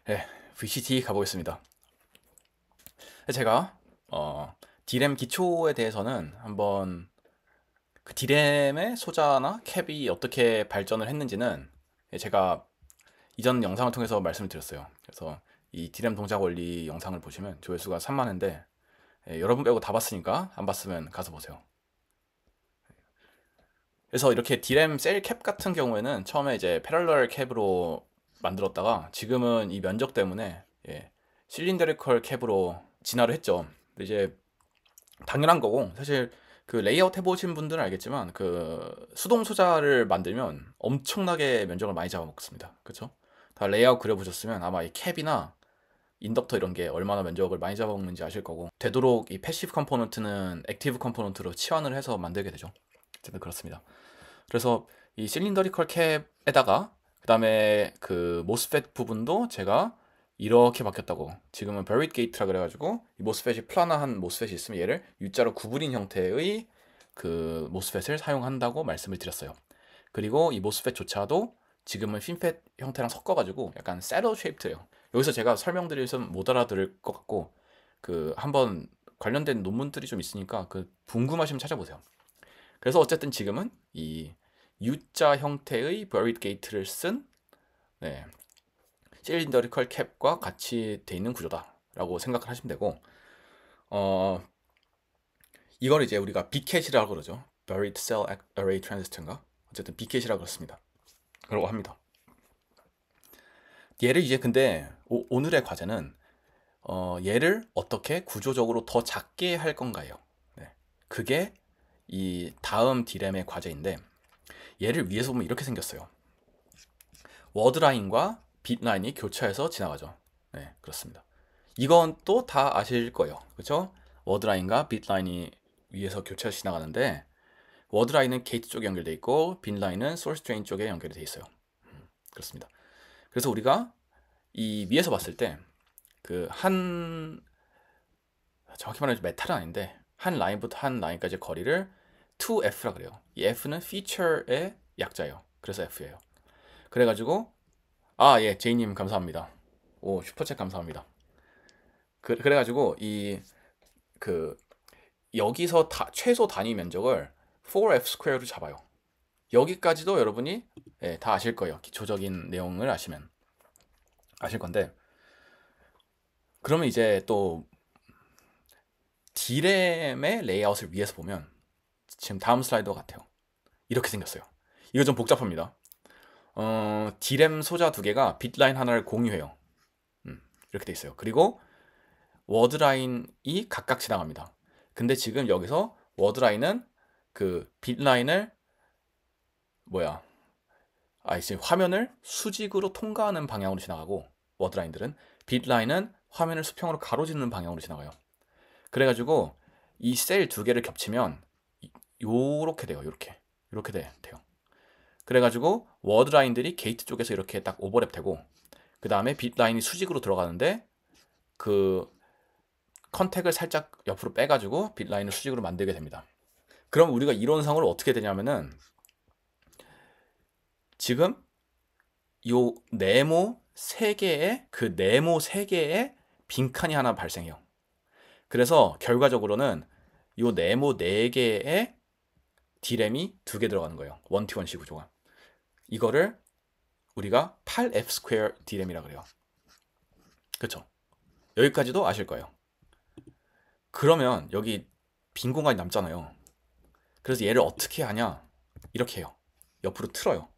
네, VCT 가보겠습니다. 제가 D램 기초에 대해서는 한번 그 D램의 소자나 캡이 어떻게 발전을 했는지는 제가 이전 영상을 통해서 말씀을 드렸어요. 그래서 이 D램 동작 원리 영상을 보시면 조회수가 3만인데 여러분 빼고 다 봤으니까 안 봤으면 가서 보세요. 그래서 이렇게 D램 셀 캡 같은 경우에는 처음에 이제 패럴럴 캡으로 만들었다가 지금은 이 면적 때문에 실린더리컬 캡으로 진화를 했죠. 근데 이제 당연한 거고, 사실 그 레이아웃 해보신 분들은 알겠지만 그 수동 소자를 만들면 엄청나게 면적을 많이 잡아먹습니다. 그쵸? 다 레이아웃 그려보셨으면 아마 이 캡이나 인덕터 이런 게 얼마나 면적을 많이 잡아먹는지 아실 거고, 되도록 이 패시브 컴포넌트는 액티브 컴포넌트로 치환을 해서 만들게 되죠. 어쨌든 그렇습니다. 그래서 이 실린더리컬 캡에다가 그 다음에 그 모스펫 부분도 제가 이렇게 바뀌었다고, 지금은 buried gate라 그래가지고 이 모스펫이 플라나한 모스펫이 있으면 얘를 U자로 구부린 형태의 그 모스펫을 사용한다고 말씀을 드렸어요. 그리고 이 모스펫조차도 지금은 핀펫 형태랑 섞어가지고 약간 셋tle 쉐입트예요. 여기서 제가 설명드리면 못 알아들을 것 같고, 그 한번 관련된 논문들이 좀 있으니까 그 궁금하시면 찾아보세요. 그래서 어쨌든 지금은 이 U자 형태의 buried gate를 쓴 실린더리컬 캡과 같이 돼 있는 구조다라고 생각을 하시면 되고, 어, 이걸 이제 우리가 BCAT이라고 그러죠. Buried Cell Array Transistor인가? 어쨌든 BCAT이라고 그렇습니다. 그러고 합니다. 얘를 이제 근데 오늘의 과제는 얘를 어떻게 구조적으로 더 작게 할 건가요? 네. 그게 이 다음 디램의 과제인데, 얘를 위에서 보면 이렇게 생겼어요. 워드라인과 빗라인이 교차해서 지나가죠. 네, 그렇습니다. 이건 또 다 아실 거예요. 그렇죠? 워드라인과 빗라인이 위에서 교차해서 지나가는데, 워드라인은 게이트 쪽에 연결돼 있고 빗라인은 소스 드레인 쪽에 연결돼 있어요. 그렇습니다. 그래서 우리가 이 위에서 봤을 때 그 정확히 말하면 메탈은 아닌데, 한 라인부터 한 라인까지의 거리를 2F라 그래요. 이 F는 feature의 약자예요. 그래서 F예요. 그래가지고 예, 제이님 감사합니다. 오, 슈퍼챗 감사합니다. 그래가지고 그 여기서 최소 단위 면적을 4F 스퀘어로 잡아요. 여기까지도 여러분이 다 아실 거예요. 기초적인 내용을 아시면 아실 건데, 그러면 이제 또 D램의 레이아웃을 위에서 보면 지금 다음 슬라이드와 같아요. 이렇게 생겼어요. 이거 좀 복잡합니다. D램 소자 두 개가 빗라인 하나를 공유해요. 이렇게 돼 있어요. 그리고 워드라인이 각각 지나갑니다. 근데 지금 여기서 워드라인은 그 빗라인을 지금 화면을 수직으로 통과하는 방향으로 지나가고, 워드라인들은 빗라인은 화면을 수평으로 가로지르는 방향으로 지나가요. 그래가지고 이 셀 두 개를 겹치면 요렇게 돼요. 요렇게 돼요. 그래가지고 워드라인들이 게이트 쪽에서 이렇게 딱 오버랩 되고, 그 다음에 빗라인이 수직으로 들어가는데 그 컨택을 살짝 옆으로 빼가지고 빗라인을 수직으로 만들게 됩니다. 그럼 우리가 이론상으로 어떻게 되냐면은, 지금 요 네모 세 개의 빈칸이 하나 발생해요. 그래서 결과적으로는 요 네모 네 개의 D램이 두 개 들어가는 거예요. 원T1C 구조가. 이거를 우리가 8F 스퀘어 D램이라 그래요. 그렇죠? 여기까지도 아실 거예요. 그러면 여기 빈 공간이 남잖아요. 그래서 얘를 어떻게 하냐? 이렇게 해요. 옆으로 틀어요.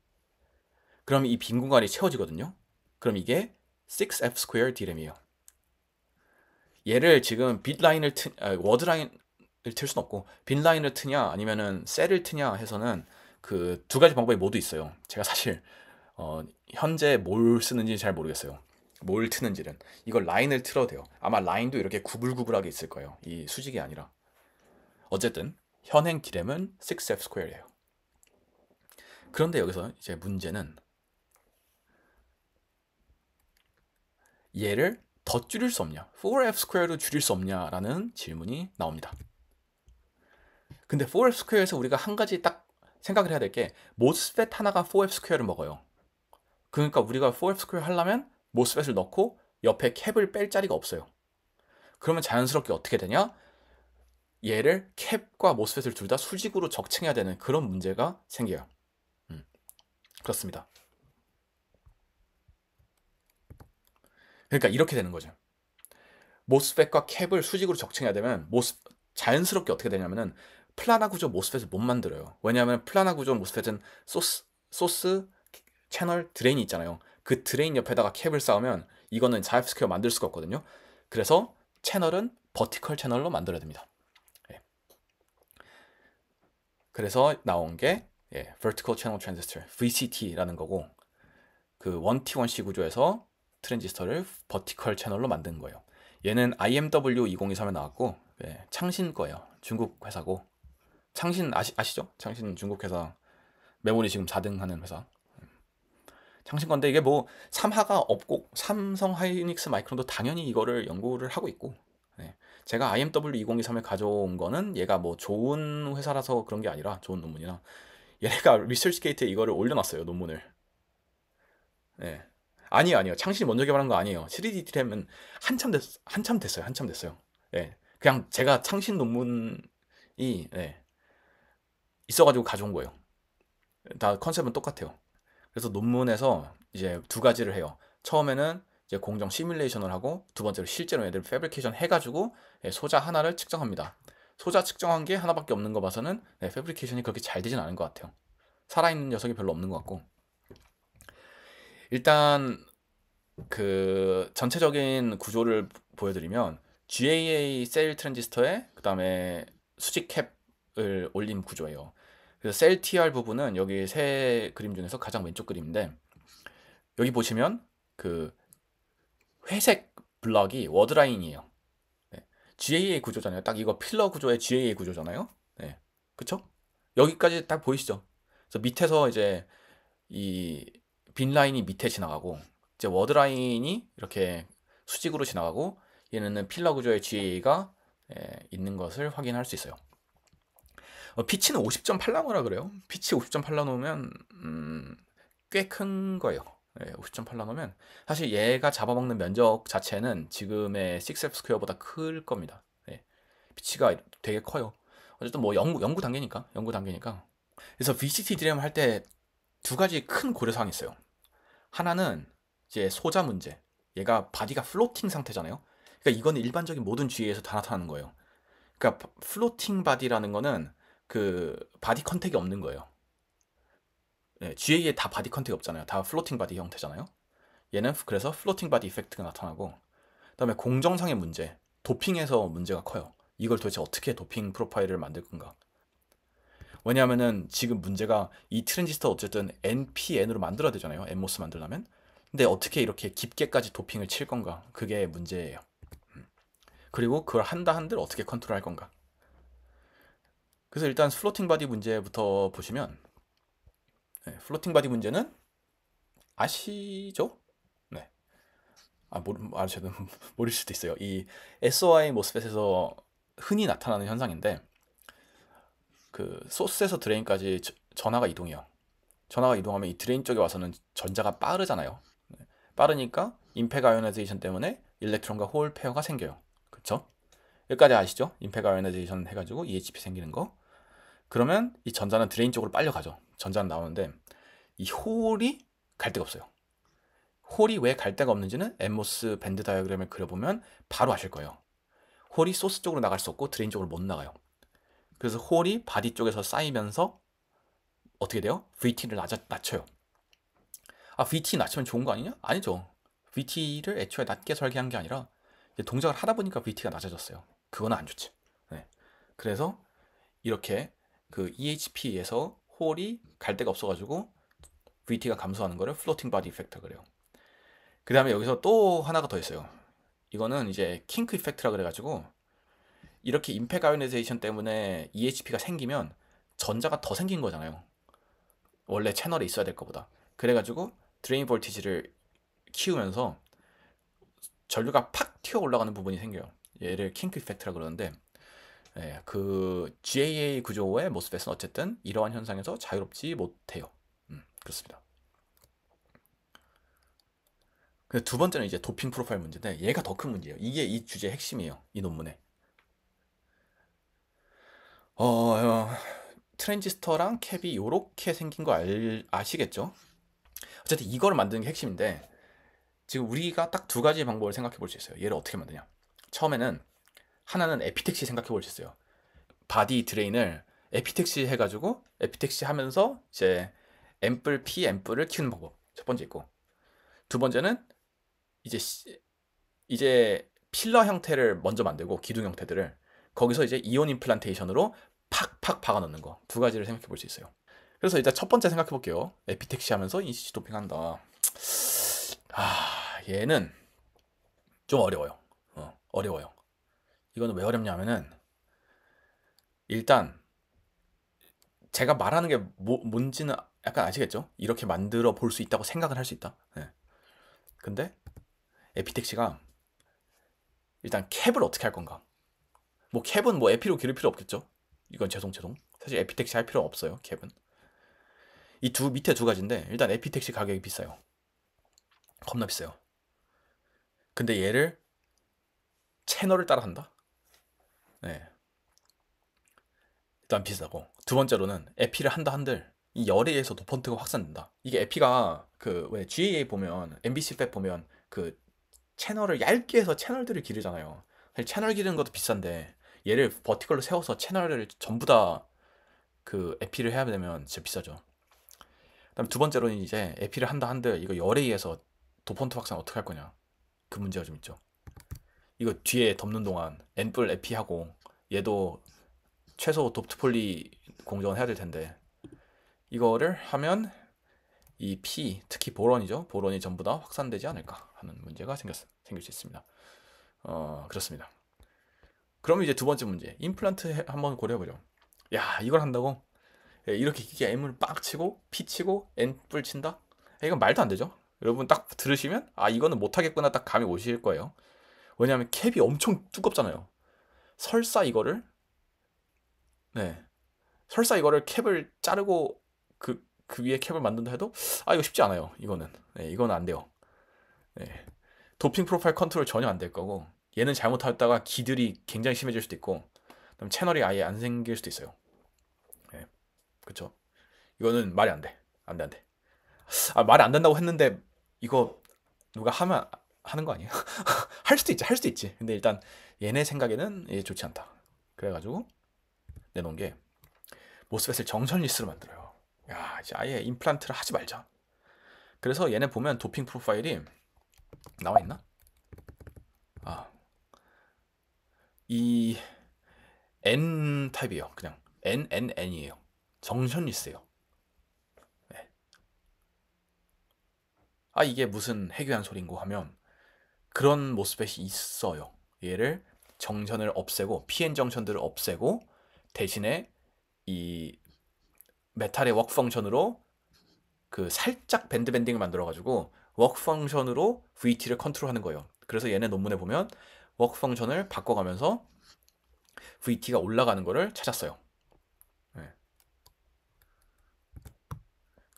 그럼 이 빈 공간이 채워지거든요. 그럼 이게 6F 스퀘어 D램이에요. 얘를 지금 워드라인을 틀 수는 없고, 빈라인을 트냐 아니면은 셀을 트냐 해서는 그 두 가지 방법이 모두 있어요. 제가 사실 현재 뭘 쓰는지 잘 모르겠어요. 뭘 트는지는. 이걸 라인을 틀어도 돼요. 아마 라인도 이렇게 구불구불하게 있을 거예요. 이 수직이 아니라. 어쨌든 현행 디램은 6F 스퀘어예요. 그런데 여기서 이제 문제는 얘를 더 줄일 수 없냐, 4F 스퀘어로 줄일 수 없냐라는 질문이 나옵니다. 근데 4F 스퀘어에서 우리가 한 가지 딱 생각을 해야 될 게, 모스펫 하나가 4F 스퀘어를 먹어요. 그러니까 우리가 4F 스퀘어 하려면 모스펫을 넣고 옆에 캡을 뺄 자리가 없어요. 그러면 자연스럽게 어떻게 되냐? 얘를 캡과 모스펫을 둘 다 수직으로 적층해야 되는 그런 문제가 생겨요. 그렇습니다. 그러니까 이렇게 되는 거죠. 모스펫과 캡을 수직으로 적층해야 되면 자연스럽게 어떻게 되냐면은 플라나 구조 모스펫을 못 만들어요. 왜냐하면 플라나 구조 모스펫은 소스 채널 드레인이 있잖아요. 그 드레인 옆에다가 캡을 쌓으면 이거는 자이프스퀘어 만들 수가 없거든요. 그래서 채널은 버티컬 채널로 만들어야 됩니다. 예. 그래서 나온 게 Vertical Channel Transistor, VCT라는 거고, 그 1T1C 구조에서 트랜지스터를 버티컬 채널로 만든 거예요. 얘는 IMW2023에 나왔고, 창신 거예요. 중국 회사고. 창신 아시죠? 창신 중국 회사. 메모리 지금 4등 하는 회사. 창신 건데 이게 뭐 삼하가 없고 삼성, 하이닉스, 마이크론도 당연히 이거를 연구를 하고 있고, 제가 IMW2023을 가져온 거는 얘가 뭐 좋은 회사라서 그런 게 아니라, 좋은 논문이나 얘네가 리서치 게이트에 이거를 올려놨어요, 논문을. 네. 아니요. 창신이 먼저 개발한 거 아니에요. 3D DRAM은 한참 됐어요. 예. 그냥 제가 창신 논문이 있어가지고 가져온 거예요. 다 컨셉은 똑같아요. 그래서 논문에서 이제 두 가지를 해요. 처음에는 이제 공정 시뮬레이션을 하고, 두 번째로 실제로 애들 패브리케이션 해가지고 소자 하나를 측정합니다. 소자 측정한 게 하나밖에 없는 거 봐서는 패브리케이션이 그렇게 잘 되진 않은 것 같아요. 살아있는 녀석이 별로 없는 것 같고. 일단 그 전체적인 구조를 보여드리면, GAA 셀 트랜지스터에 그 다음에 수직 캡을 올린 구조예요. 그래서 셀 TR 부분은 여기 세 그림 중에서 가장 왼쪽 그림인데, 여기 보시면 그 회색 블럭이 워드라인이에요. GAA 구조잖아요. 딱 이거 필러 구조의 GAA 구조잖아요. 그쵸? 여기까지 딱 보이시죠? 그래서 밑에서 이제 이 빈 라인이 밑에 지나가고, 이제 워드 라인이 이렇게 수직으로 지나가고, 얘는 필러 구조의 GA가 있는 것을 확인할 수 있어요. 피치는 50.8나노라 그래요. 피치 50.8나노면 꽤 큰 거예요. 50.8나노면 사실 얘가 잡아먹는 면적 자체는 지금의 6F 스퀘어보다 클 겁니다. 피치가 되게 커요. 어쨌든 뭐 연구 단계니까. 그래서 VCT DRAM 할 때 두 가지 큰 고려사항이 있어요. 하나는 이제 소자 문제. 얘가 바디가 플로팅 상태잖아요. 그러니까 이건 일반적인 모든 GA에서 다 나타나는 거예요. 그러니까 플로팅 바디라는 거는 그 바디 컨택이 없는 거예요. GA에 다 바디 컨택이 없잖아요. 다 플로팅 바디 형태잖아요. 얘는 그래서 플로팅 바디 이펙트가 나타나고, 그다음에 공정상의 문제, 도핑에서 문제가 커요. 이걸 도대체 어떻게 도핑 프로파일을 만들 건가? 왜냐하면은 지금 문제가 이 트랜지스터 어쨌든 NPN으로 만들어야 되잖아요. NMOS 만들려면. 근데 어떻게 이렇게 깊게까지 도핑을 칠 건가? 그게 문제예요. 그리고 그걸 한들 어떻게 컨트롤할 건가? 그래서 일단 플로팅 바디 문제부터 보시면, 플로팅 바디 문제는 아시죠? 네. 아셔도 모를 수도 있어요. 이 SOI 모스펫에서 흔히 나타나는 현상인데, 그 소스에서 드레인까지 전하가 이동해요. 전하가 이동하면 이 드레인 쪽에 와서는 전자가 빠르잖아요. 빠르니까 임팩 아이오나이제이션 때문에 일렉트론과 홀 페어가 생겨요. 그쵸? 여기까지 아시죠? 임팩 아이오나이제이션 해가지고 EHP 생기는 거. 그러면 이 전자는 드레인 쪽으로 빨려가죠. 전자는 나오는데 이 홀이 갈 데가 없어요. 홀이 왜 갈 데가 없는지는 엠모스 밴드 다이어그램을 그려보면 바로 아실 거예요. 홀이 소스 쪽으로 나갈 수 없고 드레인 쪽으로 못 나가요. 그래서 홀이 바디 쪽에서 쌓이면서 어떻게 돼요? VT를 낮춰요. VT 낮추면 좋은 거 아니냐? 아니죠. VT를 애초에 낮게 설계한 게 아니라 동작을 하다 보니까 VT가 낮아졌어요. 그거는 안 좋지. 그래서 이렇게 그 EHP에서 홀이 갈 데가 없어가지고 VT가 감소하는 거를 플로팅 바디 이펙트 그래요. 그 다음에 여기서 또 하나가 더 있어요. 이거는 이제 킹크 이펙트라 그래가지고, 이렇게 임팩 아이오나이제이션 때문에 EHP가 생기면 전자가 더 생긴 거잖아요. 원래 채널에 있어야 될 것보다. 그래가지고 드레인 볼티지를 키우면서 전류가 팍 튀어 올라가는 부분이 생겨요. 얘를 킹크 이펙트라 그러는데, 그 GAA 구조의 모스펫은 어쨌든 이러한 현상에서 자유롭지 못해요. 그렇습니다. 근데 두 번째는 이제 도핑 프로파일 문제인데 얘가 더 큰 문제예요. 이게 이 주제의 핵심이에요. 이 논문에. 어, 트랜지스터랑 캡이 요렇게 생긴 거 아시겠죠? 어쨌든 이걸 만드는 게 핵심인데 지금 우리가 딱 두 가지 방법을 생각해 볼 수 있어요. 얘를 어떻게 만드냐. 처음에는 하나는 에피택시 생각해 볼 수 있어요. 바디 드레인을 에피택시 해가지고 에피택시 하면서 이제 앰플 P 앰플을 키우는 방법. 첫 번째 있고 두 번째는 이제 이제 필러 형태를 먼저 만들고 기둥 형태들을 거기서 이제 이온 임플란테이션으로 팍팍 박아 넣는 거. 두 가지를 생각해 볼 수 있어요. 그래서 일단 첫 번째 생각해 볼게요. 에피택시 하면서 인시시 도핑한다. 얘는 좀 어려워요. 어려워요. 이거는 왜 어렵냐면은 일단 제가 말하는 게 뭔지는 약간 아시겠죠? 이렇게 만들어 볼 수 있다고 생각을 할 수 있다. 네. 근데 에피택시가 일단 캡을 어떻게 할 건가? 뭐 캡은 뭐 에피로 기를 필요 없겠죠? 이건 죄송. 사실 에피택시 할 필요 없어요. 캡은. 이 밑에 두 가지인데 일단 에피택시 가격이 비싸요. 겁나 비싸요. 근데 얘를 채널을 따라 한다? 네. 일단 비싸고 두 번째로는 에피를 한다 한들 이 열에 의해서 도펀트가 확산된다. 이게 에피가 그 왜 GAA 보면 MBC 백 보면 그 채널을 얇게 해서 채널들을 기르잖아요. 사실 채널 기르는 것도 비싼데 얘를 버티컬로 세워서 채널을 전부 다 그 에피를 해야 되면 진짜 비싸죠. 그다음 두 번째로는 이제 에피를 한다 한들 이거 열에 의해서 도펀트 확산 어떻게 할 거냐. 그 문제가 좀 있죠. 이거 뒤에 덮는 동안 앰플 에피하고 얘도 최소 도프트폴리 공정은 해야 될 텐데 이거를 하면 이 P 특히 보론이죠. 보론이 전부 다 확산되지 않을까 하는 문제가 생길 수 있습니다. 그렇습니다. 그럼 이제 두 번째 문제 임플란트 한번 고려해보죠. 야 이걸 한다고? 이렇게 기계 M을 빡 치고 P 치고 N뿔 친다? 이건 말도 안 되죠. 여러분 딱 들으시면 이거는 못하겠구나 딱 감이 오실 거예요. 왜냐하면 캡이 엄청 두껍잖아요. 설사 이거를 네 설사 이거를 캡을 자르고 그 위에 캡을 만든다 해도 이거 쉽지 않아요. 이거는 이거는 안 돼요. 네. 도핑 프로파일 컨트롤 전혀 안 될 거고 얘는 잘못하다가 기들이 굉장히 심해질 수도 있고 그럼 채널이 아예 안 생길 수도 있어요. 네. 그쵸? 이거는 말이 안 돼. 안 돼, 안 돼. 말이 안 된다고 했는데 이거 누가 하는 거 아니에요? 할 수도 있지, 할 수도 있지. 근데 일단 얘네 생각에는 좋지 않다. 그래가지고 내놓은 게 모스펫을 정션 리스로 만들어요. 야, 이제 아예 임플란트를 하지 말자. 그래서 얘네 보면 도핑 프로파일이 나와 있나? 이 N 타입이에요. 그냥 N이에요. 정션 리스예요. 네. 이게 무슨 해괴한 소린고 하면 그런 모스펫이 있어요. 얘를 정션을 없애고 PN 정션들을 없애고 대신에 이 메탈의 워크 펑션으로 그 살짝 밴드 밴딩을 만들어 가지고 워크 펑션으로 VT를 컨트롤하는 거예요. 그래서 얘네 논문에 보면 워크 펑션을 바꿔가면서 VT가 올라가는 거를 찾았어요. 네.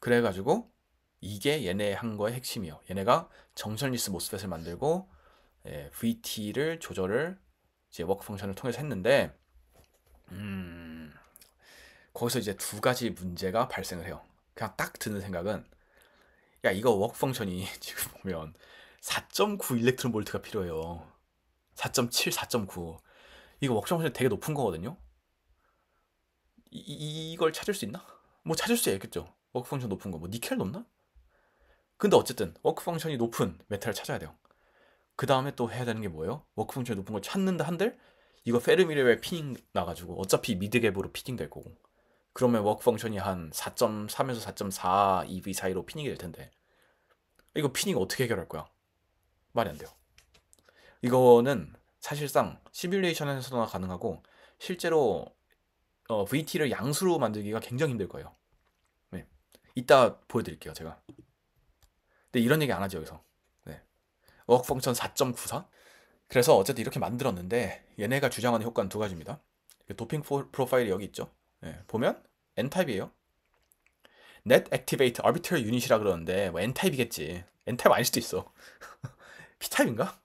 그래가지고 이게 얘네 한 거의 핵심이에요. 얘네가 정션리스 모스펫을 만들고 VT를 조절을 이제 워크 펑션을 통해서 했는데 거기서 이제 두 가지 문제가 발생을 해요. 그냥 딱 드는 생각은 야 이거 워크 펑션이 지금 보면 4.9 일렉트론 볼트가 필요해요. 4.7, 4.9 이거 워크 펑션이 되게 높은 거거든요. 이걸 찾을 수 있나? 뭐 찾을 수 있겠죠. 워크 펑션 높은 거 뭐 니켈 높나? 근데 어쨌든 워크 펑션이 높은 메탈을 찾아야 돼요. 그 다음에 또 해야 되는 게 뭐예요? 워크 펑션이 높은 걸 찾는다 한들 이거 페르미레벨 피닝 나가지고 어차피 미드갭으로 피닝 될 거고 그러면 워크 펑션이 한 4.3에서 4.4 EV 사이로 피닝이 될 텐데 이거 피닝 어떻게 해결할 거야? 말이 안 돼요. 이거는 사실상 시뮬레이션에서나 가능하고 실제로 VT를 양수로 만들기가 굉장히 힘들 거예요. 네. 이따 보여드릴게요 제가. 근데 이런 얘기 안 하죠 여기서. 네. 워크 펑션 4.94? 그래서 어쨌든 이렇게 만들었는데 얘네가 주장하는 효과는 두 가지입니다. 도핑 프로파일이 여기 있죠. 네. 보면 N타입이에요. Net Activate Arbitrary Unit이라 그러는데 뭐 N타입이겠지. N타입 아닐 수도 있어. P타입인가?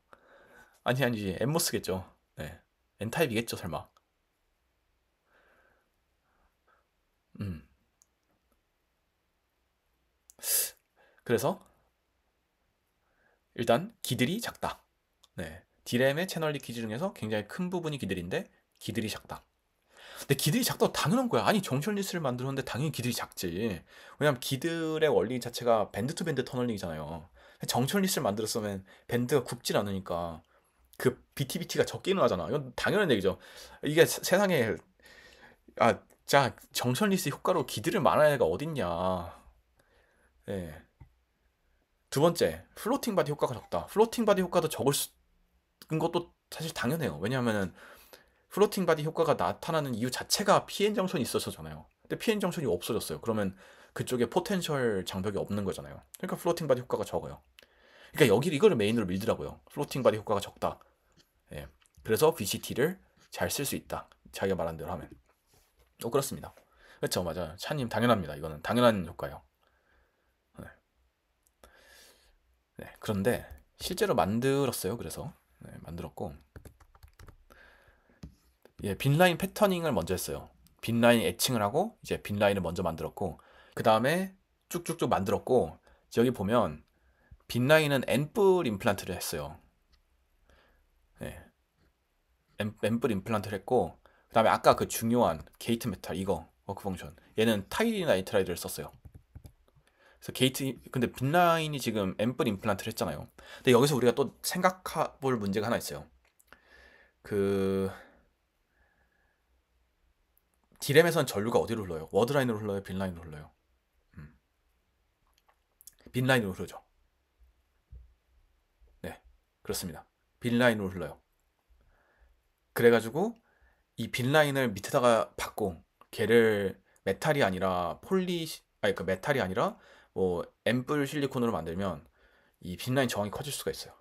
아니지. 엠모스겠죠. 네. N타입이겠죠, 설마. 음. 그래서 일단 기들이 작다. 네. D램의 채널 리키지 중에서 굉장히 큰 부분이 기들인데 기들이 작다. 근데 기들이 작다고 당연한 거야. 아니 정션 리스를 만들었는데 당연히 기들이 작지. 왜냐면 기들의 원리 자체가 밴드 투 밴드 터널링이잖아요. 정션 리스를 만들었으면 밴드가 굵질 않으니까 그 BTBT가 적게 일어나잖아. 이건 당연한 얘기죠. 이게 세상에 자 정션 리스 효과로 기들을 말하는 애가 어딨냐. 예. 두 번째, 플로팅 바디 효과가 적다. 플로팅 바디 효과도 적을 수, 인 것도 사실 당연해요. 왜냐하면은 플로팅 바디 효과가 나타나는 이유 자체가 PN 정션이 있어서잖아요. 근데 PN 정션이 없어졌어요. 그러면 그쪽에 포텐셜 장벽이 없는 거잖아요. 그러니까 플로팅 바디 효과가 적어요. 그러니까 여기 이거를 메인으로 밀더라고요. 플로팅 바디 효과가 적다. 예. 그래서 VCT를 잘 쓸 수 있다. 자기가 말한 대로 하면. 그렇습니다. 그렇죠, 맞아요. 차님 당연합니다. 이거는 당연한 효과예요. 네. 네. 그런데 실제로 만들었어요. 그래서 만들었고, 예, 빈라인 패터닝을 먼저 했어요. 빈라인 애칭을 하고 이제 빈라인을 먼저 만들었고 그 다음에 쭉쭉쭉 만들었고 여기 보면 빈라인은 N뿔 임플란트를 했어요. 네, N뿔 임플란트를 했고 그 다음에 아까 그 중요한 게이트 메탈 이거 워크 펑션 얘는 타이리 나이트라이드를 썼어요. 그래서 게이트 근데 빈라인이 지금 N뿔 임플란트를 했잖아요. 근데 여기서 우리가 또 생각해볼 문제가 하나 있어요. 그 디램에선 전류가 어디로 흘러요? 워드라인으로 흘러요? 빈라인으로 흘러요? 음, 빈라인으로 흐르죠. 네, 그렇습니다. 빈라인으로 흘러요. 그래가지고 이 빈라인을 밑에다가 받고 걔를 메탈이 아니라 아니 그 메탈이 아니라 뭐 앰플 실리콘으로 만들면 이 빈라인 저항이 커질 수가 있어요.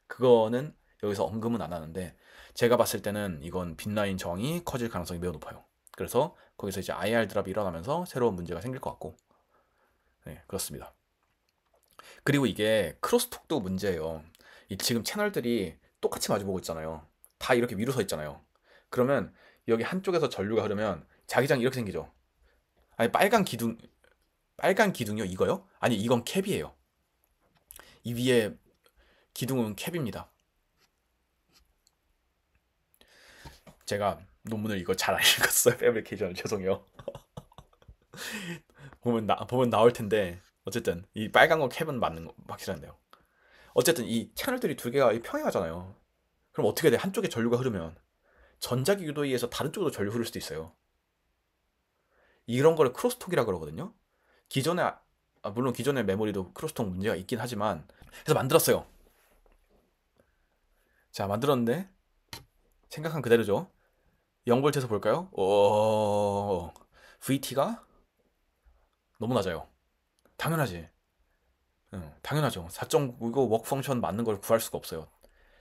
그거는 여기서 언급은 안 하는데 제가 봤을 때는 이건 빈라인 저항이 커질 가능성이 매우 높아요. 그래서 거기서 이제 IR 드랍이 일어나면서 새로운 문제가 생길 것 같고, 네, 그렇습니다. 그리고 이게 크로스톡도 문제예요. 이 지금 채널들이 똑같이 마주보고 있잖아요. 다 이렇게 위로 서 있잖아요. 그러면 여기 한쪽에서 전류가 흐르면 자기장이 이렇게 생기죠. 아니 빨간 기둥이요? 이거요? 아니 이건 캡이에요. 이 위에 기둥은 캡입니다. 제가 논문을 이거 잘 안 읽었어요. 패브리케이션 죄송해요. 보면 나올 텐데 어쨌든 이 빨간 건 캡은 맞는 거 확실한데요. 어쨌든 이 채널들이 두 개가 평행하잖아요. 그럼 어떻게 돼? 한쪽에 전류가 흐르면 전자기 유도에 의해서 다른 쪽으로 전류 흐를 수도 있어요. 이런 거를 크로스톡이라 그러거든요. 기존에 물론 기존의 메모리도 크로스톡 문제가 있긴 하지만 그래서 만들었어요. 자, 만들었는데 생각한 그대로죠. 0V에서 볼까요? VT가 너무 낮아요. 당연하지. 응, 당연하죠. 4.9 이거 워크 펑션 맞는 걸 구할 수가 없어요.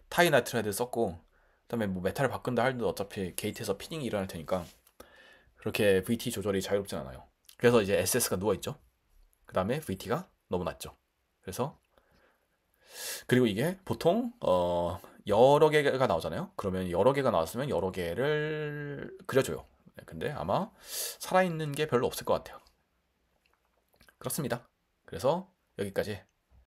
타이나트라이드 썼고 그다음에 뭐 메탈을 바꾼다 할도 어차피 게이트에서 피닝이 일어날 테니까 그렇게 VT 조절이 자유롭진 않아요. 그래서 이제 SS가 누워 있죠. 그다음에 VT가 너무 낮죠. 그래서 그리고 이게 보통 여러 개가 나오잖아요. 그러면 여러 개가 나왔으면 여러 개를 그려줘요. 네, 근데 아마 살아있는 게 별로 없을 것 같아요. 그렇습니다. 그래서 여기까지